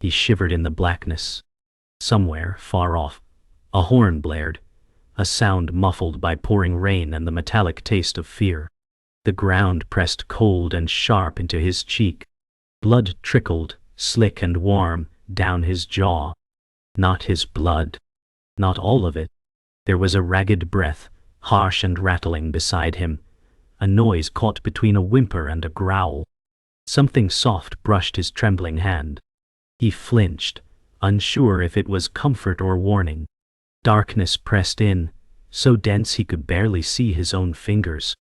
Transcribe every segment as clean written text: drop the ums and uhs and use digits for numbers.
He shivered in the blackness. Somewhere, far off, a horn blared, a sound muffled by pouring rain and the metallic taste of fear. The ground pressed cold and sharp into his cheek. Blood trickled, slick and warm, down his jaw. Not his blood. Not all of it. There was a ragged breath, harsh and rattling beside him, a noise caught between a whimper and a growl. Something soft brushed his trembling hand. He flinched, unsure if it was comfort or warning. Darkness pressed in, so dense he could barely see his own fingers.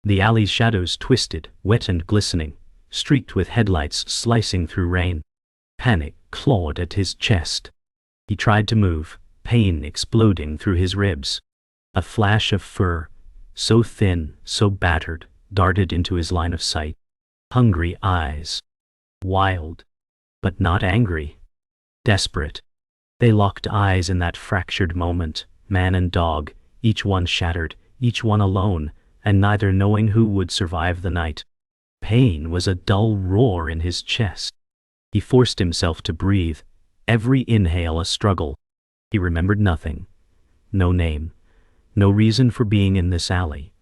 The alley's shadows twisted, wet and glistening, streaked with headlights slicing through rain. Panic clawed at his chest. He tried to move, pain exploding through his ribs. A flash of fur, so thin, so battered, darted into his line of sight. Hungry eyes. Wild, but not angry. Desperate. They locked eyes in that fractured moment, man and dog, each one shattered, each one alone, and neither knowing who would survive the night. Pain was a dull roar in his chest. He forced himself to breathe, every inhale a struggle. He remembered nothing. No name. No reason for being in this alley.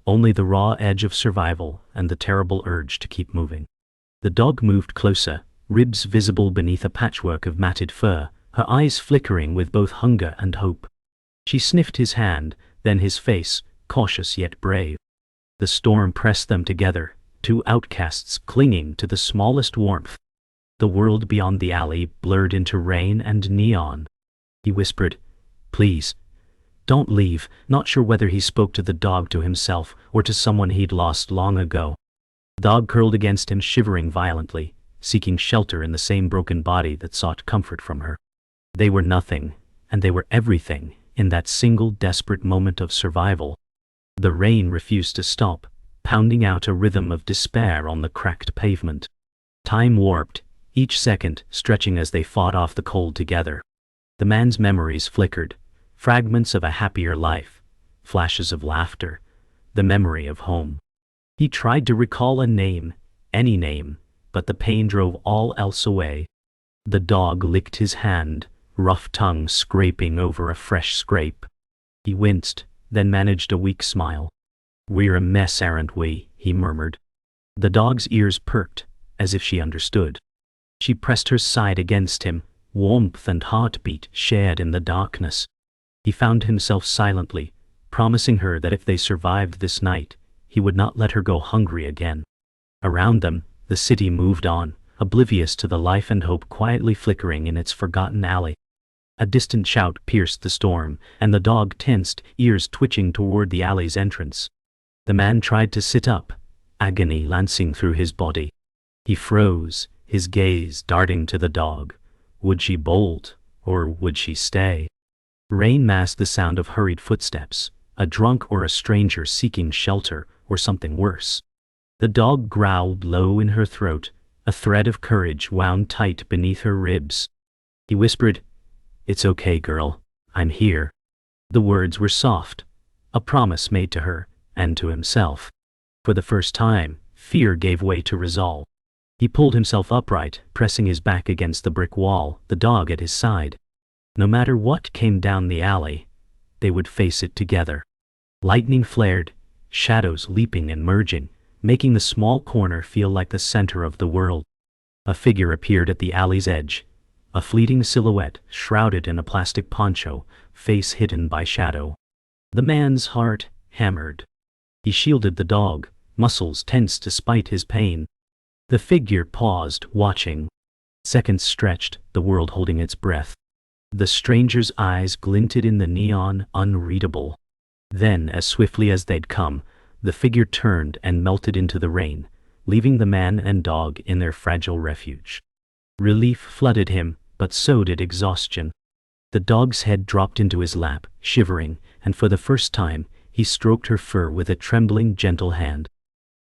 Only the raw edge of survival and the terrible urge to keep moving. The dog moved closer, ribs visible beneath a patchwork of matted fur, her eyes flickering with both hunger and hope. She sniffed his hand, then his face, cautious yet brave. The storm pressed them together, two outcasts clinging to the smallest warmth. The world beyond the alley blurred into rain and neon. He whispered, "Please, don't leave," not sure whether he spoke to the dog, to himself, or to someone he'd lost long ago. The dog curled against him, shivering violently, seeking shelter in the same broken body that sought comfort from her. They were nothing, and they were everything, in that single desperate moment of survival. The rain refused to stop, pounding out a rhythm of despair on the cracked pavement. Time warped, each second stretching as they fought off the cold together. The man's memories flickered, fragments of a happier life, flashes of laughter, the memory of home. He tried to recall a name, any name, but the pain drove all else away. The dog licked his hand, rough tongue scraping over a fresh scrape. He winced, then managed a weak smile. "We're a mess, aren't we?" he murmured. The dog's ears perked, as if she understood. She pressed her side against him, warmth and heartbeat shared in the darkness. He found himself silently, promising her that if they survived this night, he would not let her go hungry again. Around them, the city moved on, oblivious to the life and hope quietly flickering in its forgotten alley. A distant shout pierced the storm, and the dog tensed, ears twitching toward the alley's entrance. The man tried to sit up, agony lancing through his body. He froze, his gaze darting to the dog. Would she bolt, or would she stay? Rain masked the sound of hurried footsteps, a drunk or a stranger seeking shelter, or something worse. The dog growled low in her throat, a thread of courage wound tight beneath her ribs. He whispered, "It's okay, girl, I'm here." The words were soft, a promise made to her, and to himself. For the first time, fear gave way to resolve. He pulled himself upright, pressing his back against the brick wall, the dog at his side. No matter what came down the alley, they would face it together. Lightning flared, shadows leaping and merging, making the small corner feel like the center of the world. A figure appeared at the alley's edge, a fleeting silhouette shrouded in a plastic poncho, face hidden by shadow. The man's heart hammered. He shielded the dog, muscles tense despite his pain. The figure paused, watching. Seconds stretched, the world holding its breath. The stranger's eyes glinted in the neon, unreadable. Then, as swiftly as they'd come, the figure turned and melted into the rain, leaving the man and dog in their fragile refuge. Relief flooded him, but so did exhaustion. The dog's head dropped into his lap, shivering, and for the first time, he stroked her fur with a trembling, gentle hand.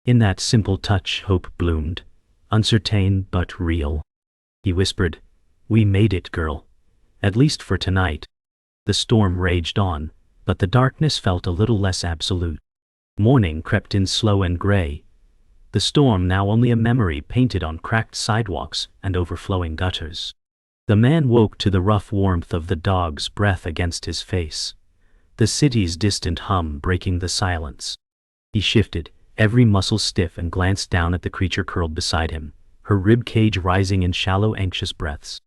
In that simple touch, hope bloomed, uncertain but real. He whispered, "We made it, girl. At least for tonight." The storm raged on, but the darkness felt a little less absolute. Morning crept in slow and gray. The storm now only a memory painted on cracked sidewalks and overflowing gutters. The man woke to the rough warmth of the dog's breath against his face, the city's distant hum breaking the silence. He shifted, every muscle stiff, and glanced down at the creature curled beside him, her rib cage rising in shallow, anxious breaths.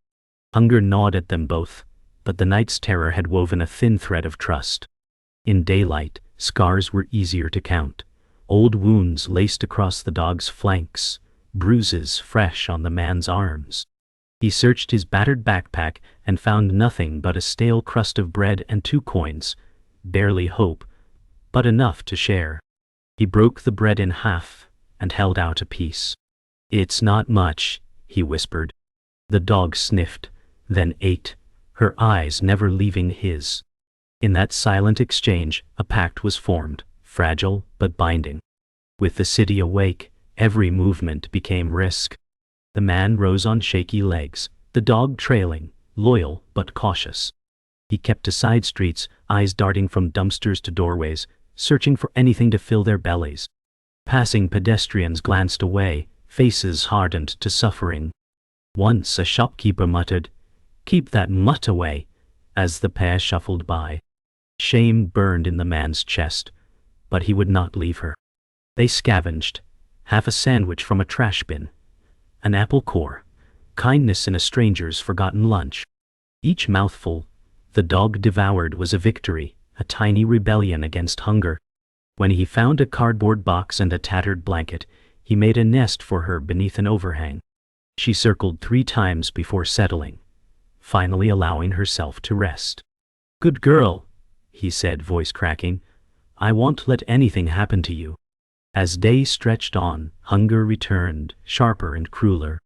Hunger gnawed at them both, but the night's terror had woven a thin thread of trust. In daylight, scars were easier to count. Old wounds laced across the dog's flanks, bruises fresh on the man's arms. He searched his battered backpack and found nothing but a stale crust of bread and 2 coins, barely hope, but enough to share. He broke the bread in half and held out a piece. "It's not much," he whispered. The dog sniffed, then ate, her eyes never leaving his. In that silent exchange, a pact was formed, fragile but binding. With the city awake, every movement became risk. The man rose on shaky legs, the dog trailing, loyal but cautious. He kept to side streets, eyes darting from dumpsters to doorways, searching for anything to fill their bellies. Passing pedestrians glanced away, faces hardened to suffering. Once a shopkeeper muttered, "Keep that mutt away," as the pair shuffled by. Shame burned in the man's chest, but he would not leave her. They scavenged, half a sandwich from a trash bin, an apple core, kindness in a stranger's forgotten lunch. Each mouthful the dog devoured was a victory, a tiny rebellion against hunger. When he found a cardboard box and a tattered blanket, he made a nest for her beneath an overhang. She circled 3 times before settling, finally allowing herself to rest. "Good girl," he said, voice cracking. "I won't let anything happen to you." As day stretched on, hunger returned, sharper and crueler.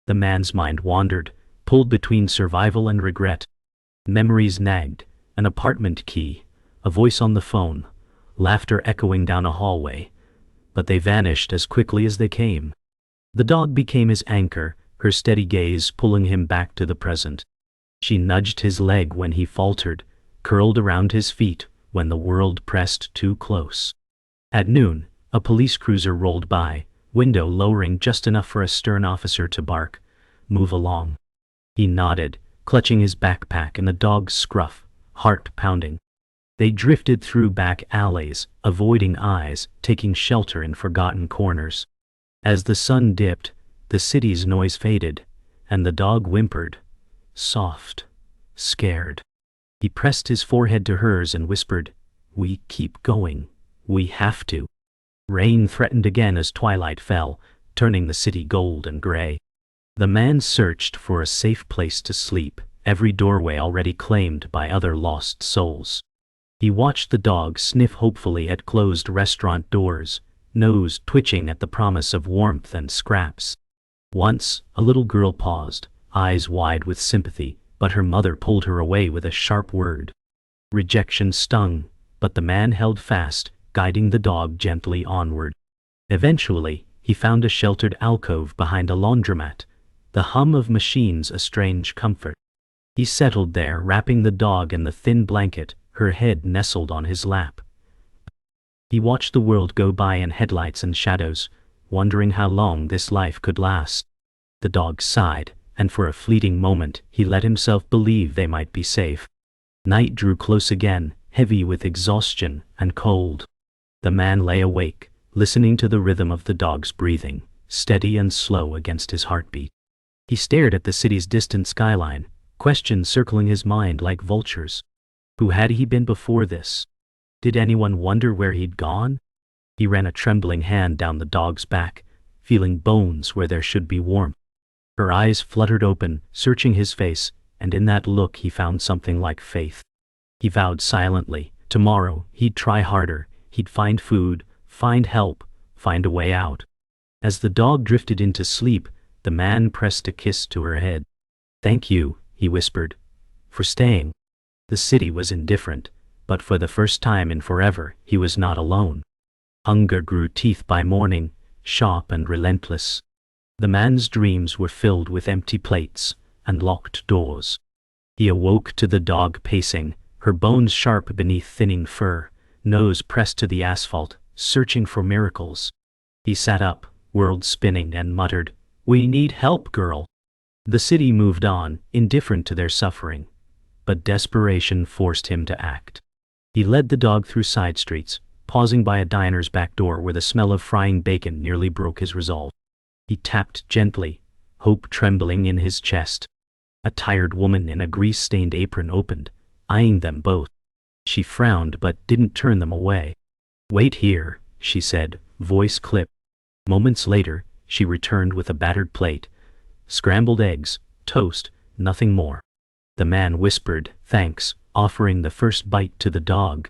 The man's mind wandered, pulled between survival and regret. Memories nagged, an apartment key, a voice on the phone, laughter echoing down a hallway, but they vanished as quickly as they came. The dog became his anchor, her steady gaze pulling him back to the present. She nudged his leg when he faltered, curled around his feet when the world pressed too close. At noon, a police cruiser rolled by, window lowering just enough for a stern officer to bark, "Move along." He nodded, clutching his backpack and the dog's scruff, heart pounding. They drifted through back alleys, avoiding eyes, taking shelter in forgotten corners. As the sun dipped, the city's noise faded, and the dog whimpered, soft, scared. He pressed his forehead to hers and whispered, "We keep going. We have to." Rain threatened again as twilight fell, turning the city gold and gray. The man searched for a safe place to sleep, every doorway already claimed by other lost souls. He watched the dog sniff hopefully at closed restaurant doors, nose twitching at the promise of warmth and scraps. Once, a little girl paused, eyes wide with sympathy, but her mother pulled her away with a sharp word. Rejection stung, but the man held fast, guiding the dog gently onward. Eventually, he found a sheltered alcove behind a laundromat, the hum of machines a strange comfort. He settled there, wrapping the dog in the thin blanket, her head nestled on his lap. He watched the world go by in headlights and shadows, wondering how long this life could last. The dog sighed, and for a fleeting moment he let himself believe they might be safe. Night drew close again, heavy with exhaustion and cold. The man lay awake, listening to the rhythm of the dog's breathing, steady and slow against his heartbeat. He stared at the city's distant skyline, questions circling his mind like vultures. Who had he been before this? Did anyone wonder where he'd gone? He ran a trembling hand down the dog's back, feeling bones where there should be warmth. Her eyes fluttered open, searching his face, and in that look he found something like faith. He vowed silently, tomorrow he'd try harder, he'd find food, find help, find a way out. As the dog drifted into sleep, the man pressed a kiss to her head. "Thank you," he whispered, "for staying." The city was indifferent, but for the first time in forever, he was not alone. Hunger grew teeth by morning, sharp and relentless. The man's dreams were filled with empty plates and locked doors. He awoke to the dog pacing, her bones sharp beneath thinning fur, nose pressed to the asphalt, searching for miracles. He sat up, world spinning, and muttered, "We need help, girl." The city moved on, indifferent to their suffering, but desperation forced him to act. He led the dog through side streets, pausing by a diner's back door where the smell of frying bacon nearly broke his resolve. He tapped gently, hope trembling in his chest. A tired woman in a grease-stained apron opened, eyeing them both. She frowned but didn't turn them away. "Wait here," she said, voice clipped. Moments later, she returned with a battered plate. Scrambled eggs, toast, nothing more. The man whispered, "Thanks," offering the first bite to the dog.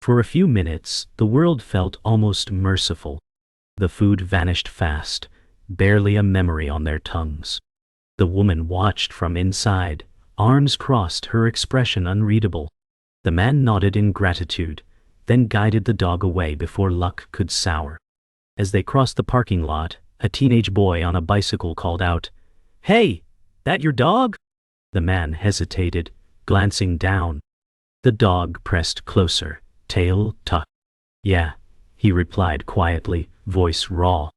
For a few minutes, the world felt almost merciful. The food vanished fast, barely a memory on their tongues. The woman watched from inside, arms crossed, her expression unreadable. The man nodded in gratitude, then guided the dog away before luck could sour. As they crossed the parking lot, a teenage boy on a bicycle called out, "Hey, that your dog?" The man hesitated, glancing down. The dog pressed closer, tail tucked. "Yeah," he replied quietly, voice raw.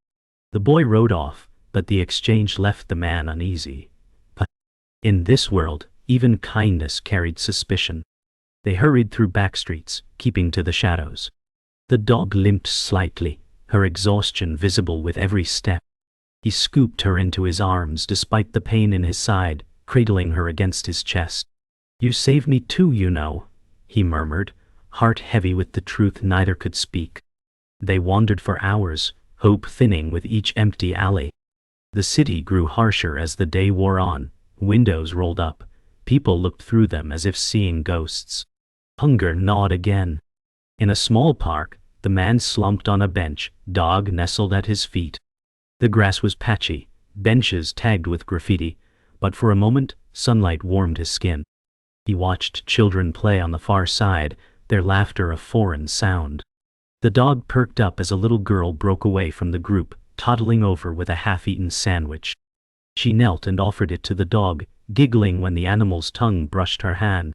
The boy rode off, but the exchange left the man uneasy. In this world, even kindness carried suspicion. They hurried through back streets, keeping to the shadows. The dog limped slightly, her exhaustion visible with every step. He scooped her into his arms despite the pain in his side, cradling her against his chest. "You saved me too, you know," he murmured, heart heavy with the truth neither could speak. They wandered for hours, hope thinning with each empty alley. The city grew harsher as the day wore on, windows rolled up, people looked through them as if seeing ghosts. Hunger gnawed again. In a small park, the man slumped on a bench, dog nestled at his feet. The grass was patchy, benches tagged with graffiti, but for a moment, sunlight warmed his skin. He watched children play on the far side, their laughter a foreign sound. The dog perked up as a little girl broke away from the group, toddling over with a half-eaten sandwich. She knelt and offered it to the dog, giggling when the animal's tongue brushed her hand.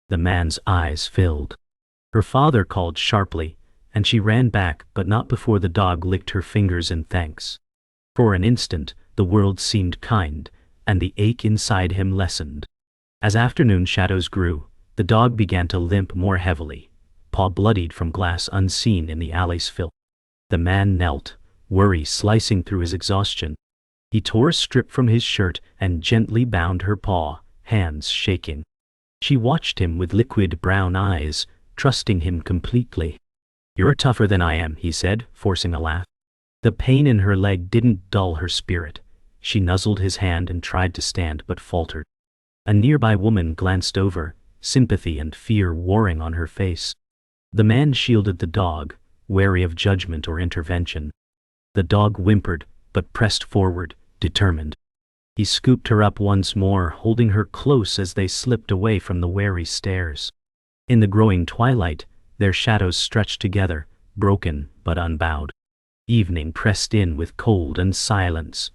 The man's eyes filled. Her father called sharply, and she ran back, but not before the dog licked her fingers in thanks. For an instant, the world seemed kind, and the ache inside him lessened. As afternoon shadows grew, the dog began to limp more heavily, paw bloodied from glass unseen in the alley's filth. The man knelt, worry slicing through his exhaustion. He tore a strip from his shirt and gently bound her paw, hands shaking. She watched him with liquid brown eyes, trusting him completely. "You're tougher than I am," he said, forcing a laugh. The pain in her leg didn't dull her spirit. She nuzzled his hand and tried to stand but faltered. A nearby woman glanced over, sympathy and fear warring on her face. The man shielded the dog, wary of judgment or intervention. The dog whimpered, but pressed forward, determined. He scooped her up once more, holding her close as they slipped away from the wary stares. In the growing twilight, their shadows stretched together, broken but unbowed. Evening pressed in with cold and silence.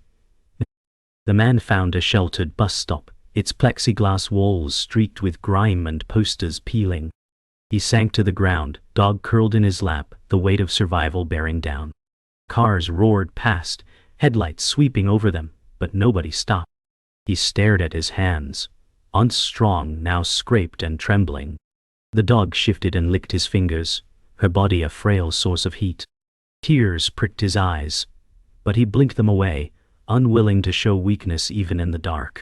The man found a sheltered bus stop, its plexiglass walls streaked with grime and posters peeling. He sank to the ground, dog curled in his lap, the weight of survival bearing down. Cars roared past, headlights sweeping over them, but nobody stopped. He stared at his hands, once strong, now scraped and trembling. The dog shifted and licked his fingers, her body a frail source of heat. Tears pricked his eyes, but he blinked them away, unwilling to show weakness even in the dark.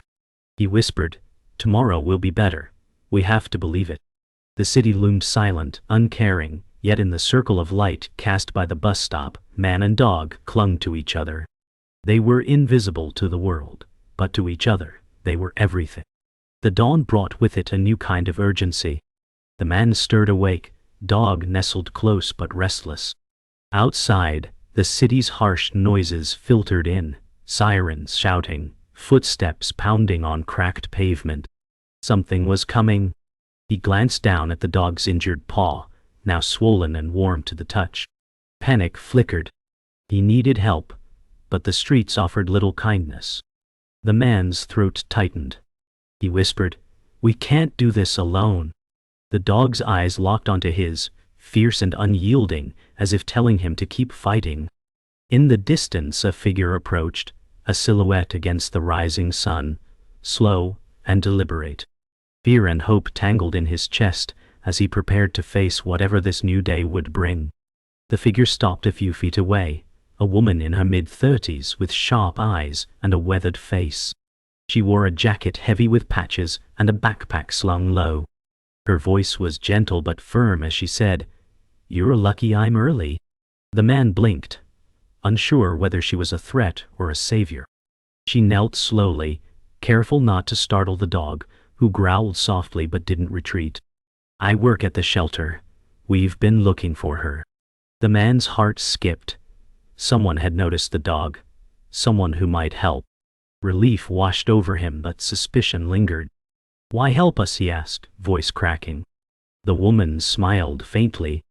He whispered, "Tomorrow will be better. We have to believe it." The city loomed silent, uncaring, yet in the circle of light cast by the bus stop, man and dog clung to each other. They were invisible to the world, but to each other, they were everything. The dawn brought with it a new kind of urgency. The man stirred awake, dog nestled close but restless. Outside, the city's harsh noises filtered in, sirens shouting, footsteps pounding on cracked pavement. Something was coming. He glanced down at the dog's injured paw, now swollen and warm to the touch. Panic flickered. He needed help, but the streets offered little kindness. The man's throat tightened. He whispered, "We can't do this alone." The dog's eyes locked onto his, fierce and unyielding, as if telling him to keep fighting. In the distance a figure approached, a silhouette against the rising sun, slow and deliberate. Fear and hope tangled in his chest as he prepared to face whatever this new day would bring. The figure stopped a few feet away, a woman in her mid-30s with sharp eyes and a weathered face. She wore a jacket heavy with patches and a backpack slung low. Her voice was gentle but firm as she said, "You're lucky I'm early." The man blinked, unsure whether she was a threat or a savior. She knelt slowly, careful not to startle the dog, who growled softly but didn't retreat. "I work at the shelter. We've been looking for her." The man's heart skipped. Someone had noticed the dog. Someone who might help. Relief washed over him, but suspicion lingered. "Why help us?" he asked, voice cracking. The woman smiled faintly.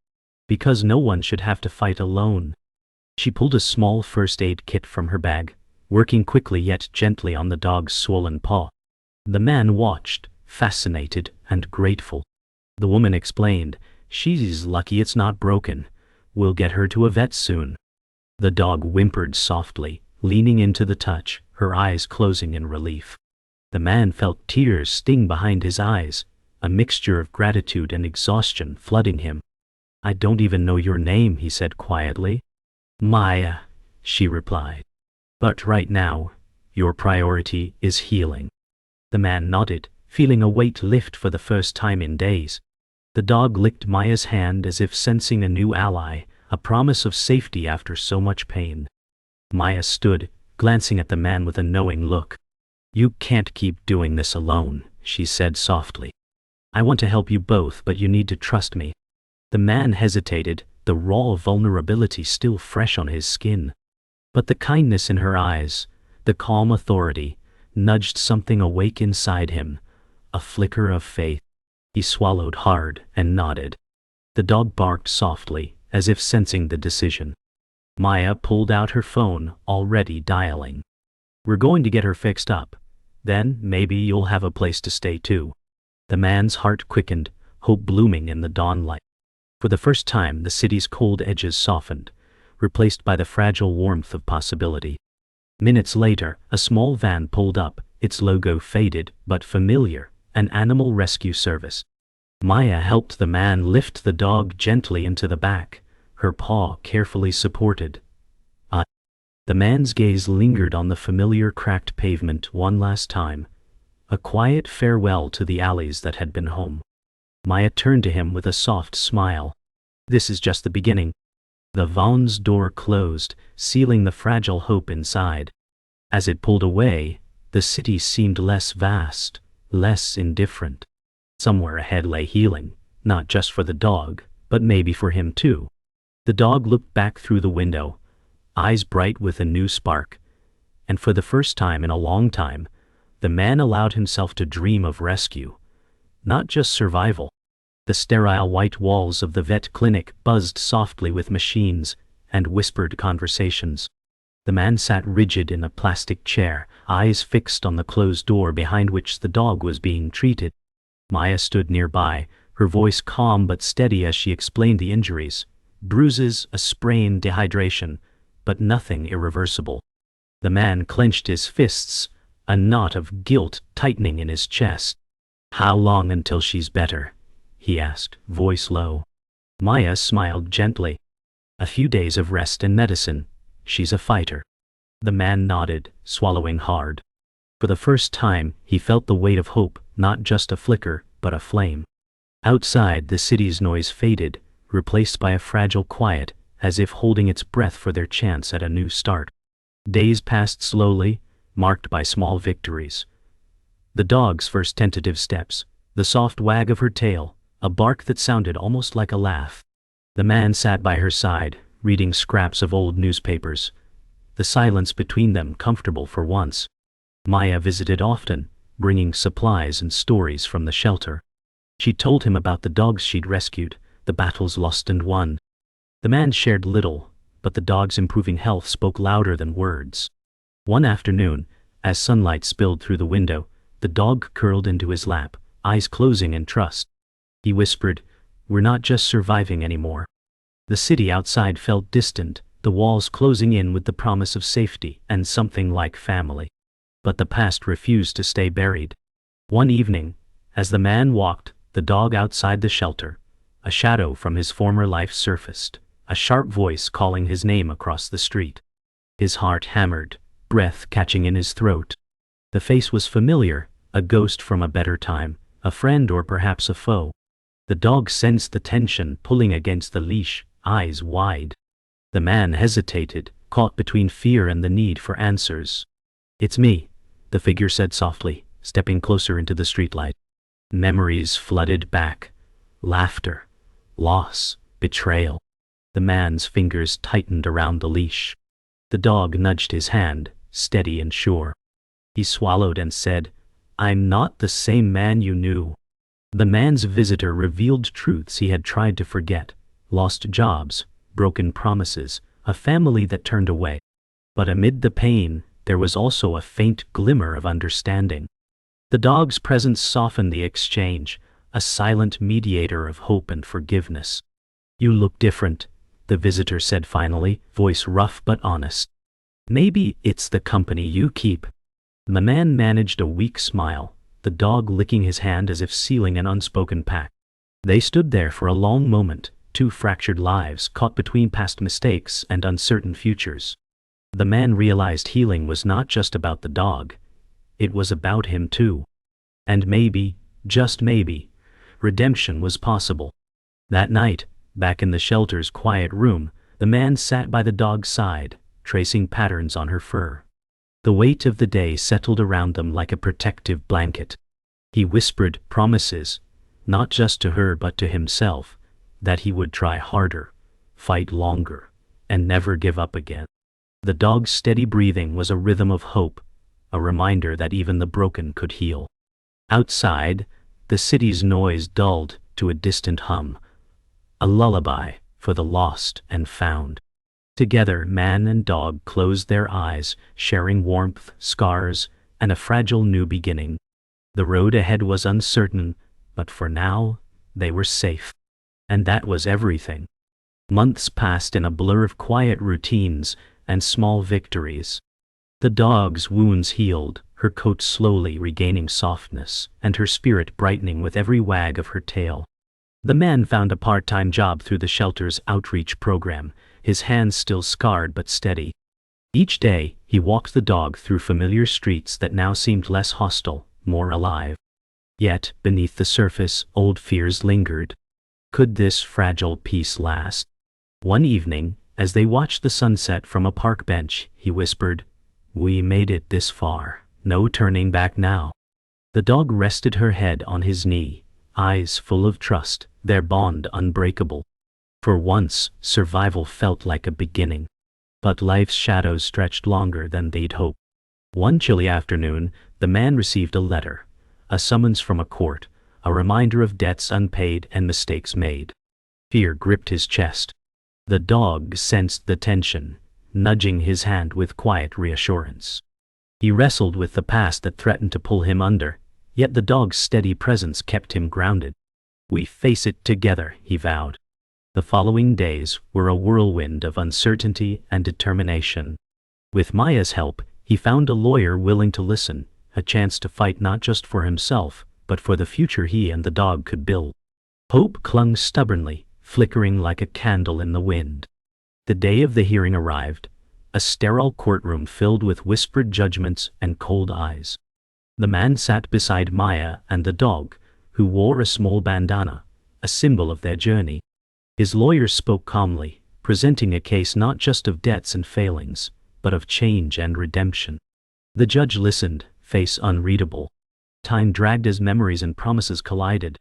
"Because no one should have to fight alone." She pulled a small first aid kit from her bag, working quickly yet gently on the dog's swollen paw. The man watched, fascinated and grateful. The woman explained, "She's lucky it's not broken. We'll get her to a vet soon." The dog whimpered softly, leaning into the touch, her eyes closing in relief. The man felt tears sting behind his eyes, a mixture of gratitude and exhaustion flooding him. "I don't even know your name," he said quietly. "Maya," she replied. "But right now, your priority is healing." The man nodded, feeling a weight lift for the first time in days. The dog licked Maya's hand as if sensing a new ally, a promise of safety after so much pain. Maya stood, glancing at the man with a knowing look. "You can't keep doing this alone," she said softly. "I want to help you both, but you need to trust me." The man hesitated, the raw vulnerability still fresh on his skin. But the kindness in her eyes, the calm authority, nudged something awake inside him, a flicker of faith. He swallowed hard and nodded. The dog barked softly, as if sensing the decision. Maya pulled out her phone, already dialing. "We're going to get her fixed up. Then maybe you'll have a place to stay too." The man's heart quickened, hope blooming in the dawn light. For the first time, the city's cold edges softened, replaced by the fragile warmth of possibility. Minutes later, a small van pulled up, its logo faded but familiar, an animal rescue service. Maya helped the man lift the dog gently into the back, her paw carefully supported. The man's gaze lingered on the familiar cracked pavement one last time, a quiet farewell to the alleys that had been home. Maya turned to him with a soft smile. "This is just the beginning." The van's door closed, sealing the fragile hope inside. As it pulled away, the city seemed less vast, less indifferent. Somewhere ahead lay healing, not just for the dog, but maybe for him too. The dog looked back through the window, eyes bright with a new spark, and for the first time in a long time, the man allowed himself to dream of rescue, not just survival. The sterile white walls of the vet clinic buzzed softly with machines and whispered conversations. The man sat rigid in a plastic chair, eyes fixed on the closed door behind which the dog was being treated. Maya stood nearby, her voice calm but steady as she explained the injuries. Bruises, a sprain, dehydration, but nothing irreversible. The man clenched his fists, a knot of guilt tightening in his chest. "How long until she's better?" he asked, voice low. Maya smiled gently. "A few days of rest and medicine. She's a fighter." The man nodded, swallowing hard. For the first time, he felt the weight of hope, not just a flicker, but a flame. Outside, the city's noise faded, replaced by a fragile quiet, as if holding its breath for their chance at a new start. Days passed slowly, marked by small victories. The dog's first tentative steps, the soft wag of her tail, a bark that sounded almost like a laugh. The man sat by her side, reading scraps of old newspapers, the silence between them comfortable for once. Maya visited often, bringing supplies and stories from the shelter. She told him about the dogs she'd rescued, the battles lost and won. The man shared little, but the dog's improving health spoke louder than words. One afternoon, as sunlight spilled through the window, the dog curled into his lap, eyes closing in trust. He whispered, "We're not just surviving anymore." The city outside felt distant, the walls closing in with the promise of safety and something like family. but the past refused to stay buried. One evening, as the man walked the dog outside the shelter, a shadow from his former life surfaced, a sharp voice calling his name across the street. His heart hammered, breath catching in his throat. The face was familiar, a ghost from a better time, a friend or perhaps a foe. The dog sensed the tension pulling against the leash, eyes wide. The man hesitated, caught between fear and the need for answers. "It's me," the figure said softly, stepping closer into the streetlight. Memories flooded back. Laughter, loss, betrayal. The man's fingers tightened around the leash. The dog nudged his hand, steady and sure. He swallowed and said, "I'm not the same man you knew." The man's visitor revealed truths he had tried to forget: lost jobs, broken promises, a family that turned away. But amid the pain, there was also a faint glimmer of understanding. The dog's presence softened the exchange, a silent mediator of hope and forgiveness. "You look different," the visitor said finally, voice rough but honest. "Maybe it's the company you keep." The man managed a weak smile, the dog licking his hand as if sealing an unspoken pact. They stood there for a long moment, two fractured lives caught between past mistakes and uncertain futures. The man realized healing was not just about the dog. It was about him too. And maybe, just maybe, redemption was possible. That night, back in the shelter's quiet room, the man sat by the dog's side, tracing patterns on her fur. The weight of the day settled around them like a protective blanket. He whispered promises, not just to her but to himself, that he would try harder, fight longer, and never give up again. The dog's steady breathing was a rhythm of hope, a reminder that even the broken could heal. Outside, the city's noise dulled to a distant hum, a lullaby for the lost and found. Together, man and dog closed their eyes, sharing warmth, scars, and a fragile new beginning. The road ahead was uncertain, but for now, they were safe. And that was everything. Months passed in a blur of quiet routines and small victories. The dog's wounds healed, her coat slowly regaining softness, and her spirit brightening with every wag of her tail. The man found a part-time job through the shelter's outreach program, his hands still scarred but steady. Each day, he walked the dog through familiar streets that now seemed less hostile, more alive. Yet, beneath the surface, old fears lingered. Could this fragile peace last? One evening, as they watched the sunset from a park bench, he whispered, "We made it this far, no turning back now." The dog rested her head on his knee, eyes full of trust, their bond unbreakable. For once, survival felt like a beginning. But life's shadows stretched longer than they'd hoped. One chilly afternoon, the man received a letter, a summons from a court, a reminder of debts unpaid and mistakes made. Fear gripped his chest. The dog sensed the tension, nudging his hand with quiet reassurance. He wrestled with the past that threatened to pull him under, yet the dog's steady presence kept him grounded. "We face it together," he vowed. The following days were a whirlwind of uncertainty and determination. With Maya's help, he found a lawyer willing to listen, a chance to fight not just for himself, but for the future he and the dog could build. Hope clung stubbornly, flickering like a candle in the wind. The day of the hearing arrived, a sterile courtroom filled with whispered judgments and cold eyes. The man sat beside Maya and the dog, who wore a small bandana, a symbol of their journey. His lawyer spoke calmly, presenting a case not just of debts and failings, but of change and redemption. The judge listened, face unreadable. Time dragged as memories and promises collided.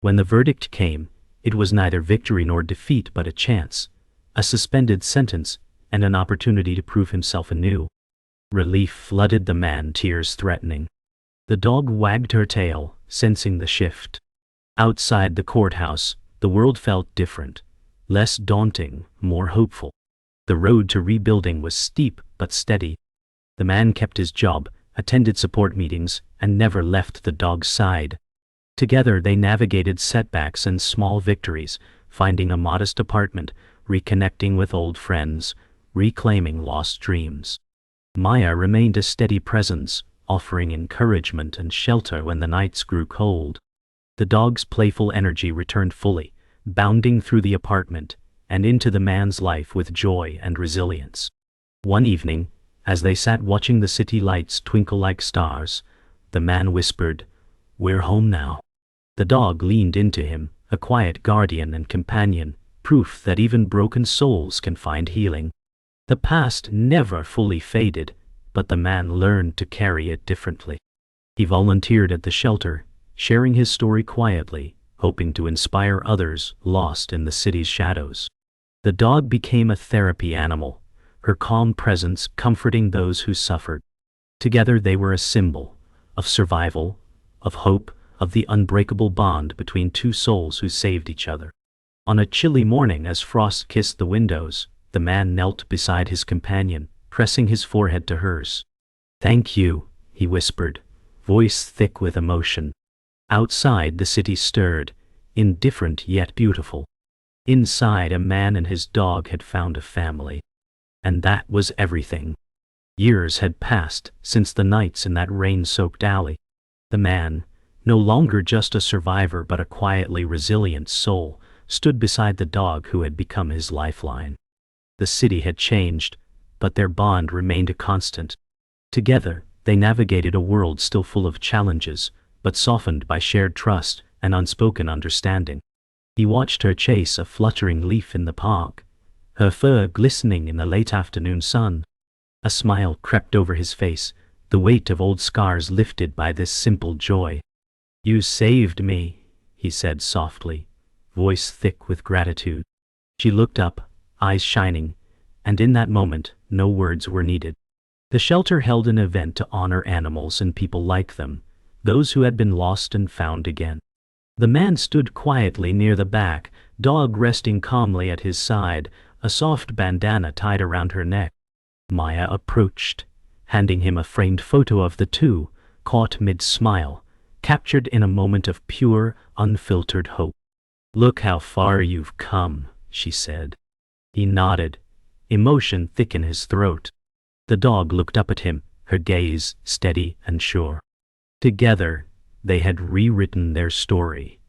When the verdict came, it was neither victory nor defeat but a chance, a suspended sentence, and an opportunity to prove himself anew. Relief flooded the man, tears threatening. The dog wagged her tail, sensing the shift. Outside the courthouse, the world felt different, less daunting, more hopeful. The road to rebuilding was steep but steady. The man kept his job, attended support meetings, and never left the dog's side. Together they navigated setbacks and small victories, finding a modest apartment, reconnecting with old friends, reclaiming lost dreams. Maya remained a steady presence, offering encouragement and shelter when the nights grew cold. The dog's playful energy returned fully, bounding through the apartment and into the man's life with joy and resilience. One evening, as they sat watching the city lights twinkle like stars, the man whispered, "We're home now." The dog leaned into him, a quiet guardian and companion, proof that even broken souls can find healing. The past never fully faded, but the man learned to carry it differently. He volunteered at the shelter, sharing his story quietly, hoping to inspire others lost in the city's shadows. The dog became a therapy animal, her calm presence comforting those who suffered. Together they were a symbol of survival, of hope, of the unbreakable bond between two souls who saved each other. On a chilly morning, as frost kissed the windows, the man knelt beside his companion, pressing his forehead to hers. "Thank you," he whispered, voice thick with emotion. Outside, the city stirred, indifferent yet beautiful. Inside, a man and his dog had found a family. And that was everything. Years had passed since the nights in that rain-soaked alley. The man, no longer just a survivor but a quietly resilient soul, stood beside the dog who had become his lifeline. The city had changed, but their bond remained a constant. Together, they navigated a world still full of challenges, but softened by shared trust and unspoken understanding. He watched her chase a fluttering leaf in the park, her fur glistening in the late afternoon sun. A smile crept over his face, the weight of old scars lifted by this simple joy. "You saved me," he said softly, voice thick with gratitude. She looked up, eyes shining, and in that moment, no words were needed. The shelter held an event to honor animals and people like them, those who had been lost and found again. The man stood quietly near the back, dog resting calmly at his side, a soft bandana tied around her neck. Maya approached, handing him a framed photo of the two, caught mid-smile, captured in a moment of pure, unfiltered hope. "Look how far you've come," she said. He nodded, emotion thick in his throat. The dog looked up at him, her gaze steady and sure. Together, they had rewritten their story,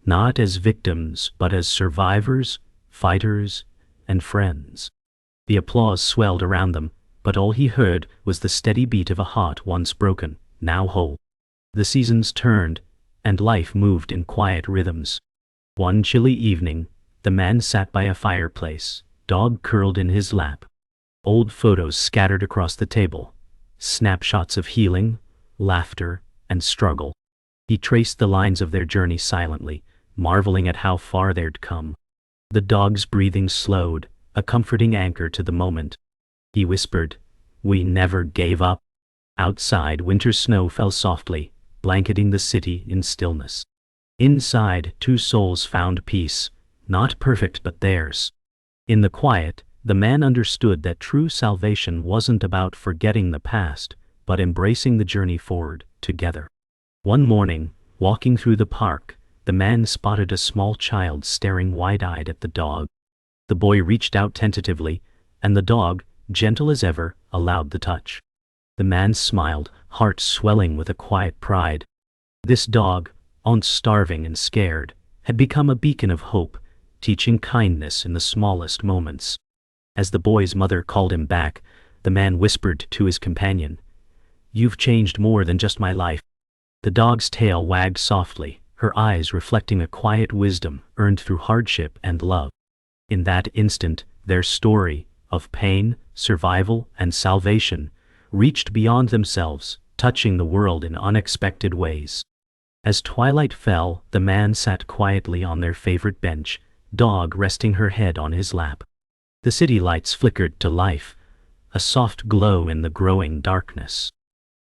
not as victims but as survivors, fighters, and friends. The applause swelled around them, but all he heard was the steady beat of a heart once broken, now whole. The seasons turned, and life moved in quiet rhythms. One chilly evening, the man sat by a fireplace, dog curled in his lap. Old photos scattered across the table, snapshots of healing, laughter, and struggle. He traced the lines of their journey silently, marveling at how far they'd come. The dog's breathing slowed, a comforting anchor to the moment. He whispered, "We never gave up." Outside, winter snow fell softly, blanketing the city in stillness. Inside, two souls found peace, not perfect but theirs. In the quiet, the man understood that true salvation wasn't about forgetting the past, but embracing the journey forward, together. One morning, walking through the park, the man spotted a small child staring wide-eyed at the dog. The boy reached out tentatively, and the dog, gentle as ever, allowed the touch. The man smiled, heart swelling with a quiet pride. This dog, once starving and scared, had become a beacon of hope, teaching kindness in the smallest moments. As the boy's mother called him back, the man whispered to his companion, "You've changed more than just my life." The dog's tail wagged softly, her eyes reflecting a quiet wisdom earned through hardship and love. In that instant, their story of pain, survival, and salvation reached beyond themselves, touching the world in unexpected ways. As twilight fell, the man sat quietly on their favorite bench, dog resting her head on his lap. The city lights flickered to life, a soft glow in the growing darkness.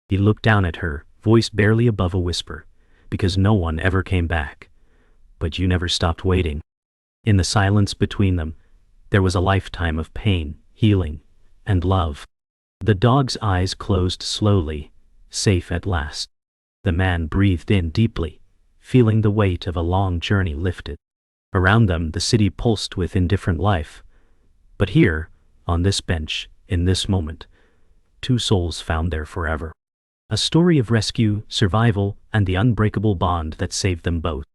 He looked down at her, voice barely above a whisper, "Because no one ever came back. But you never stopped waiting." In the silence between them, there was a lifetime of pain, healing, and love. The dog's eyes closed slowly, safe at last. The man breathed in deeply, feeling the weight of a long journey lifted. Around them, the city pulsed with indifferent life. But here, on this bench, in this moment, two souls found their forever. A story of rescue, survival, and the unbreakable bond that saved them both.